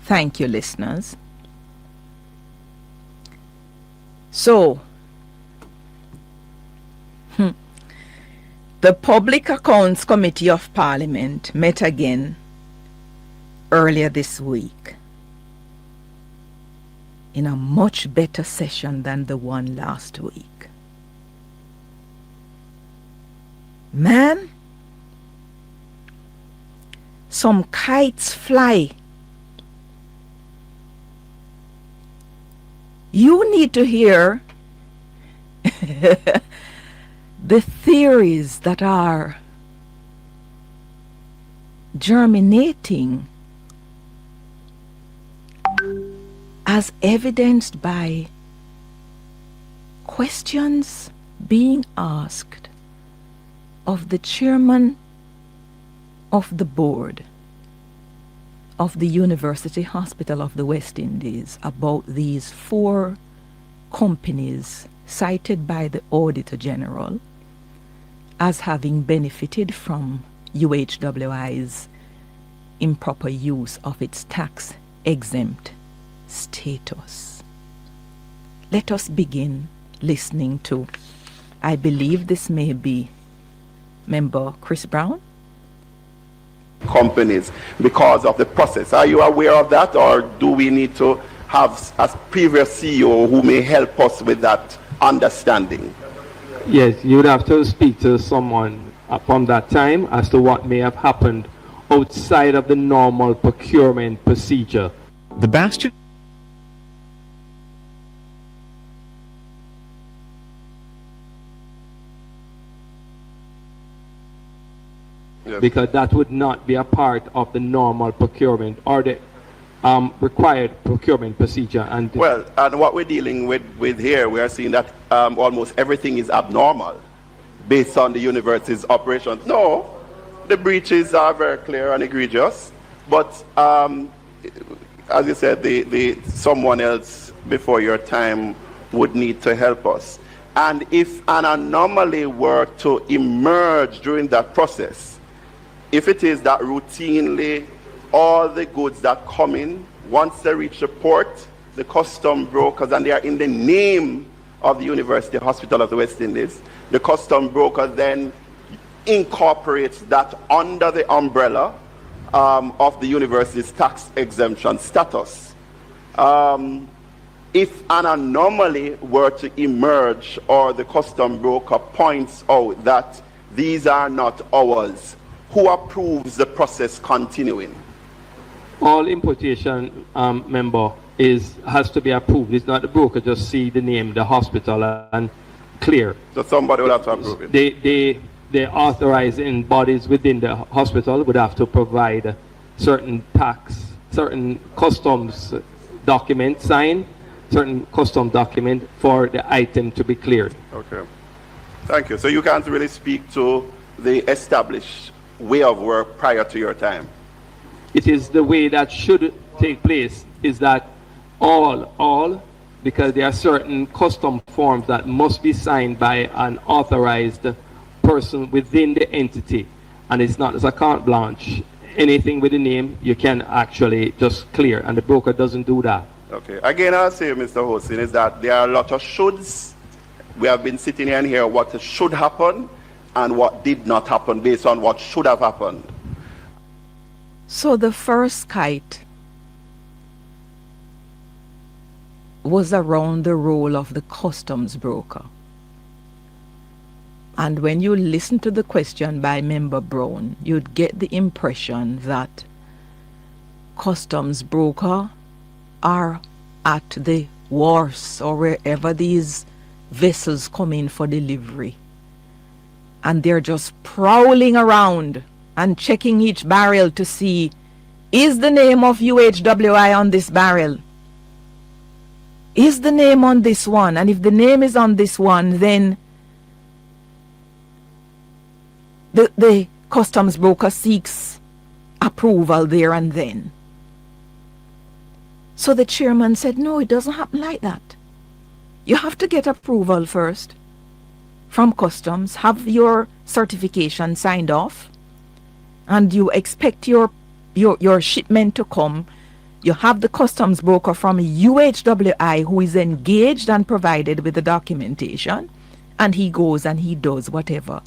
Thank you, listeners. So, the Public Accounts Committee of Parliament met again earlier this week in a much better session than the one last week. Man, some kites fly. You need to hear the theories that are germinating as evidenced by questions being asked of the chairman of the board of the University Hospital of the West Indies about these 4 companies cited by the Auditor General as having benefited from UHWI's improper use of its tax-exempt status. Let us begin listening to, I believe this may be Member Chris Brown. Companies because of the process. Are you aware of that, or do we need to have a previous CEO who may help us with that understanding? Yes, you would have to speak to someone from that time as to what may have happened outside of the normal procurement procedure. The Bastion. Because that would not be a part of the normal procurement or the required procurement procedure. And well, and what we're dealing with here, we are seeing that almost everything is abnormal based on the university's operations. No, the breaches are very clear and egregious, but as you said, someone else before your time would need to help us. And if an anomaly were to emerge during that process, if it is that routinely all the goods that come in, once they reach the port, the custom brokers, and they are in the name of the University Hospital of the West Indies, the custom broker then incorporates that under the umbrella of the university's tax exemption status. If an anomaly were to emerge or the custom broker points out that these are not ours, who approves the process continuing? All importation member has to be approved. It's not the broker just see the name, the hospital, and clear. So somebody will have to approve it. The authorizing bodies within the hospital would have to provide certain tax, certain customs document signed, certain custom document for the item to be cleared. Okay. Thank you. So you can't really speak to the established way of work prior to your time? It is the way that should take place, is that all, because there are certain custom forms that must be signed by an authorized person within the entity, and it's not as a carte blanche. Anything with the name you can actually just clear, and the broker doesn't do that. Okay. Again, I'll say, Mr. Hostin, is that there are a lot of shoulds. We have been sitting here and hear what should happen and what did not happen based on what should have happened. So the first kite was around the role of the customs broker. And when you listen to the question by Member Brown, you'd get the impression that customs broker are at the wharves or wherever these vessels come in for delivery. And they're just prowling around and checking each barrel to see, is the name of UHWI on this barrel? Is the name on this one? And if the name is on this one, then the customs broker seeks approval there and then. So the chairman said, no, it doesn't happen like that. You have to get approval first from customs, have your certification signed off, and you expect your shipment to come. You have the customs broker from UHWI who is engaged and provided with the documentation, and he goes and he does whatever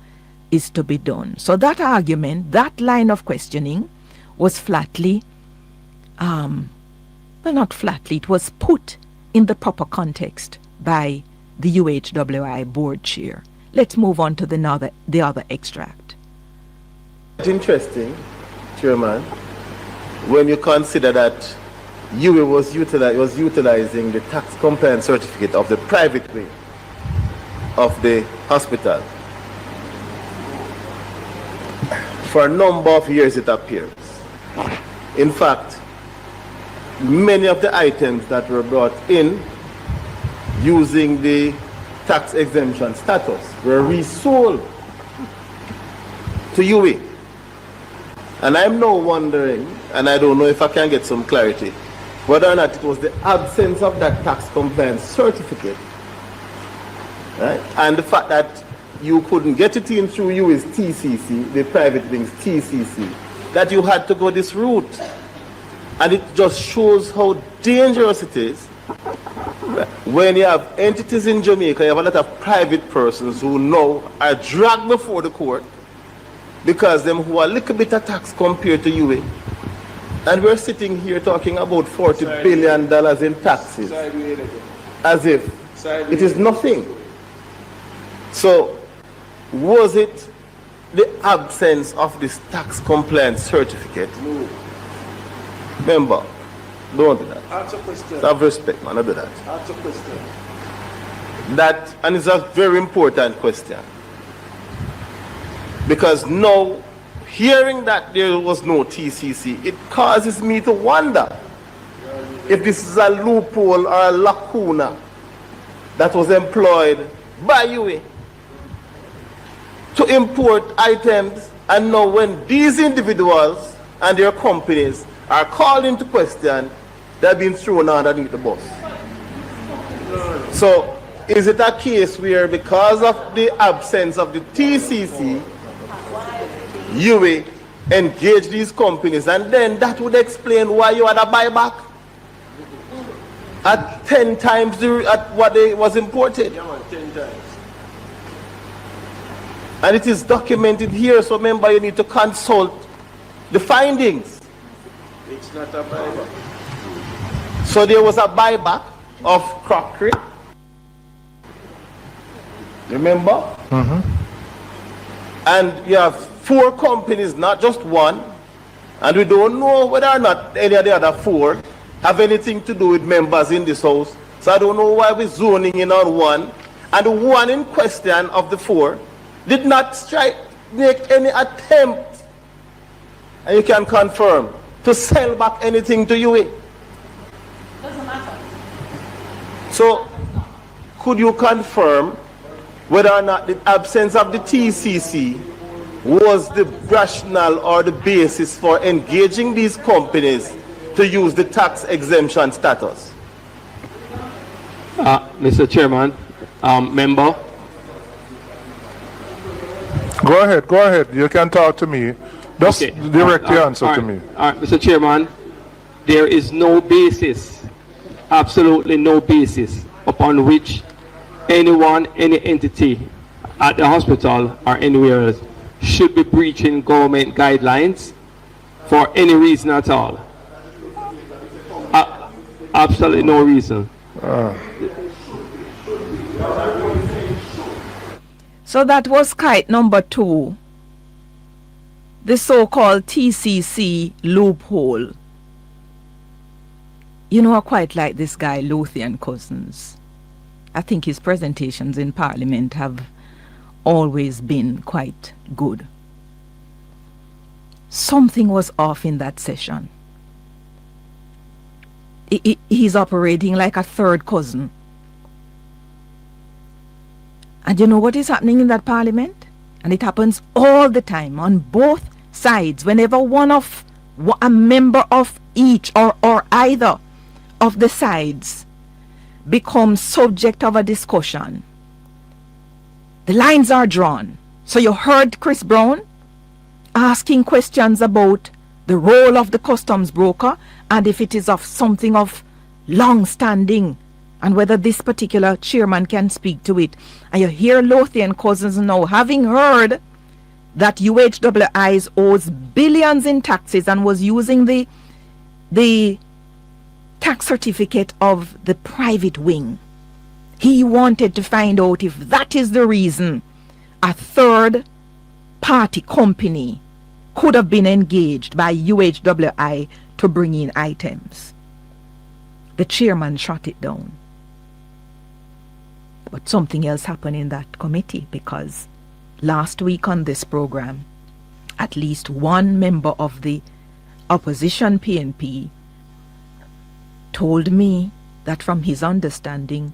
is to be done. So that argument, that line of questioning was flatly, well, not flatly, it was put in the proper context by the UHWI board chair. Let's move on to the other extract. It's interesting, Chairman, when you consider that UA was utilizing the tax compliance certificate of the private wing of the hospital. For a number of years it appears. In fact, many of the items that were brought in using the tax exemption status were resold to UA. And I'm now wondering, and I don't know if I can get some clarity, whether or not it was the absence of that tax compliance certificate, right? And the fact that you couldn't get it in through UA's TCC, the private wing's TCC, that you had to go this route. And it just shows how dangerous it is when you have entities in Jamaica, you have a lot of private persons who now are dragged before the court because them who are a little bit of tax compared to UA. And we're sitting here talking about $40 billion in taxes as if it is nothing. So was it the absence of this tax compliance certificate? No. Remember, don't do that. Answer question. Have respect, man. Don't do that. Answer question. That, and it's a very important question. Because now, hearing that there was no TCC, it causes me to wonder if this is a loophole or a lacuna that was employed by UA to import items, and now when these individuals and their companies are called into question, they're being thrown underneath the bus. So, is it a case where because of the absence of the TCC, UA engaged these companies, and then that would explain why you had a buyback at 10 times at what they was imported? Yeah, man, 10 times. And it is documented here, so remember you need to consult the findings. It's not a buyback. So there was a buyback of crockery. Remember? And you have 4 companies, not just one. And we don't know whether or not any of the other 4 have anything to do with members in this house. So I don't know why we're zoning in on one. And the one in question of the 4 did not make any attempt, and you can confirm, to sell back anything to UA. Doesn't matter. So, could you confirm whether or not the absence of the TCC was the rationale or the basis for engaging these companies to use the tax exemption status? Mr. Chairman, member. Go ahead. You can talk to me. Just Okay. direct your answer to me. All right, Mr. Chairman, there is no basis, absolutely no basis, upon which anyone, any entity at the hospital or anywhere else should be breaching government guidelines for any reason at all. Absolutely no reason. So that was kite number 2, the so-called TCC loophole. You know, I quite like this guy, Lothian Cousins. I think his presentations in Parliament have always been quite good. Something was off in that session. He's operating like a third cousin. And you know what is happening in that Parliament? And it happens all the time on both sides. Whenever a member of each or either of the sides becomes subject of a discussion, the lines are drawn. So you heard Chris Brown asking questions about the role of the customs broker, and if it is of something of long standing, and whether this particular chairman can speak to it. And you hear Lothian cousins now, having heard that UHWI owes billions in taxes and was using the tax certificate of the private wing. He wanted to find out if that is the reason a third party company could have been engaged by UHWI to bring in items. The chairman shut it down. But something else happened in that committee, because last week on this program, at least one member of the opposition PNP told me that from his understanding,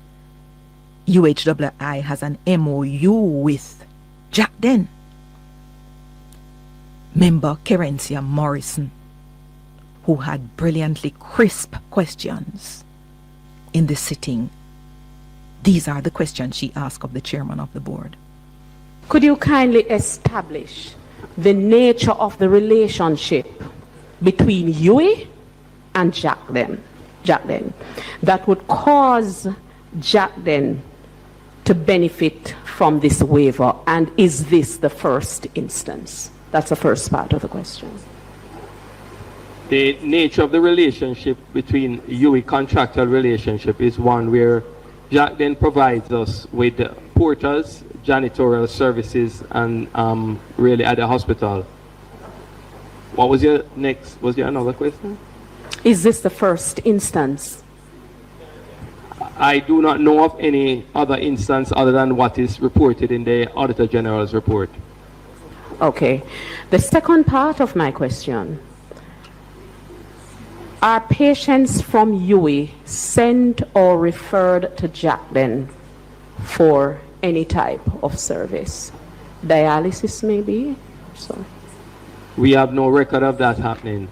UHWI has an MOU with JACDEN. Member Kerencia Morrison, who had brilliantly crisp questions in the sitting. These are the questions she asked of the chairman of the board. Could you kindly establish the nature of the relationship between UWI and JACDEN that would cause JACDEN to benefit from this waiver, and is this the first instance? That's the first part of the question. The nature of the relationship between UWI contractual relationship is one where JACDEN provides us with porters, janitorial services, and really at the hospital. What was your next? Was there another question? Is this the first instance? I do not know of any other instance other than what is reported in the Auditor General's report. Okay. The second part of my question. Are patients from UWI sent or referred to JACDEN for any type of service? Dialysis maybe? So. We have no record of that happening.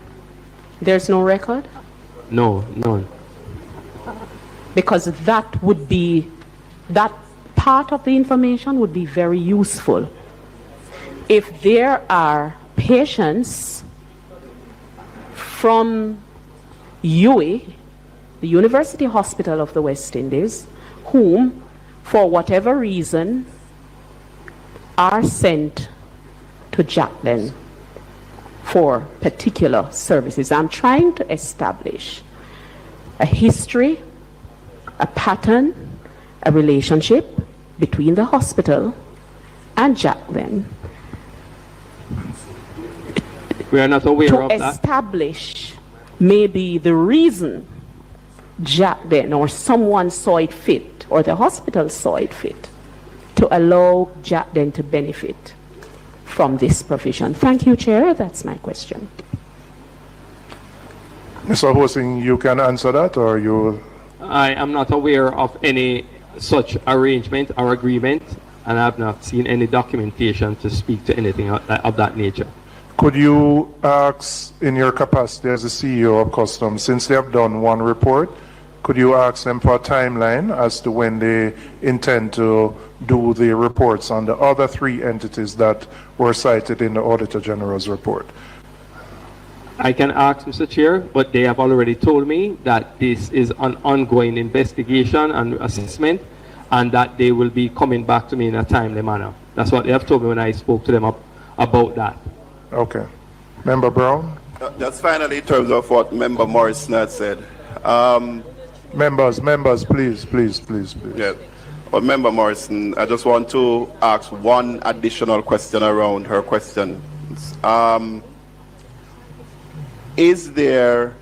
There's no record? No, none. Because that would be, that part of the information would be very useful. If there are patients from UWI, the University Hospital of the West Indies, whom, for whatever reason, are sent to JACDEN for particular services. I'm trying to establish a history, a pattern, a relationship between the hospital and JACDEN. We are not aware of that. To establish maybe the reason JACDEN or someone saw it fit, or the hospital saw it fit, to allow JACDEN to benefit from this provision. Thank you, Chair. That's my question. Mr. Hosing, you can answer that, or you... I am not aware of any such arrangement or agreement, and I have not seen any documentation to speak to anything of that nature. Could you ask, in your capacity as the CEO of Customs, since they have done one report, could you ask them for a timeline as to when they intend to do the reports on the other three entities that were cited in the Auditor General's report? I can ask, Mr. Chair, but they have already told me that this is an ongoing investigation and assessment, and that they will be coming back to me in a timely manner. That's what they have told me when I spoke to them about that. Okay. Member Brown? Just finally, in terms of what Member Morrison had said. Members, please. Yeah. Well, Member Morrison, I just want to ask one additional question around her questions. Is there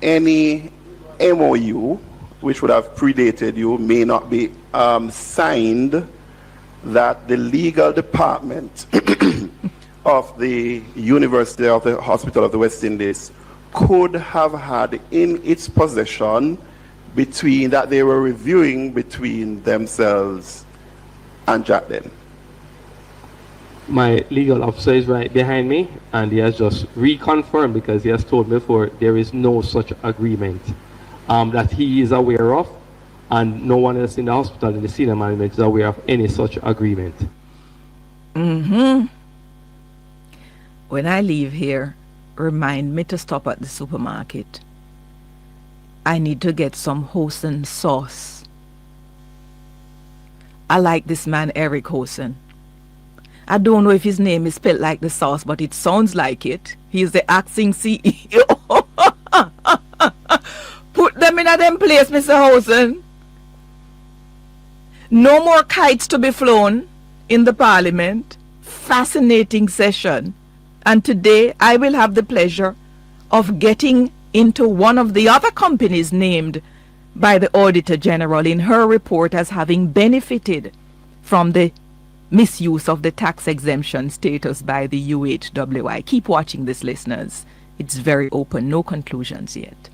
any MOU which would have predated you, may not be signed, that the legal department of the University of the Hospital of the West Indies could have had in its possession between, that they were reviewing between themselves and JACDEN? My legal officer is right behind me, and he has just reconfirmed, because he has told me before, there is no such agreement that he is aware of, and no one else in the hospital in the senior management is aware of any such agreement. When I leave here, remind me to stop at the supermarket. I need to get some Hosen sauce. I like this man, Eric Hosen. I don't know if his name is spelled like the sauce, but it sounds like it. He's the acting CEO. Put them in a them place, Mr. Hosen. No more kites to be flown in the parliament. Fascinating session. And today I will have the pleasure of getting into one of the other companies named by the Auditor General in her report as having benefited from the misuse of the tax exemption status by the UHWI. Keep watching this, listeners. It's very open, no conclusions yet.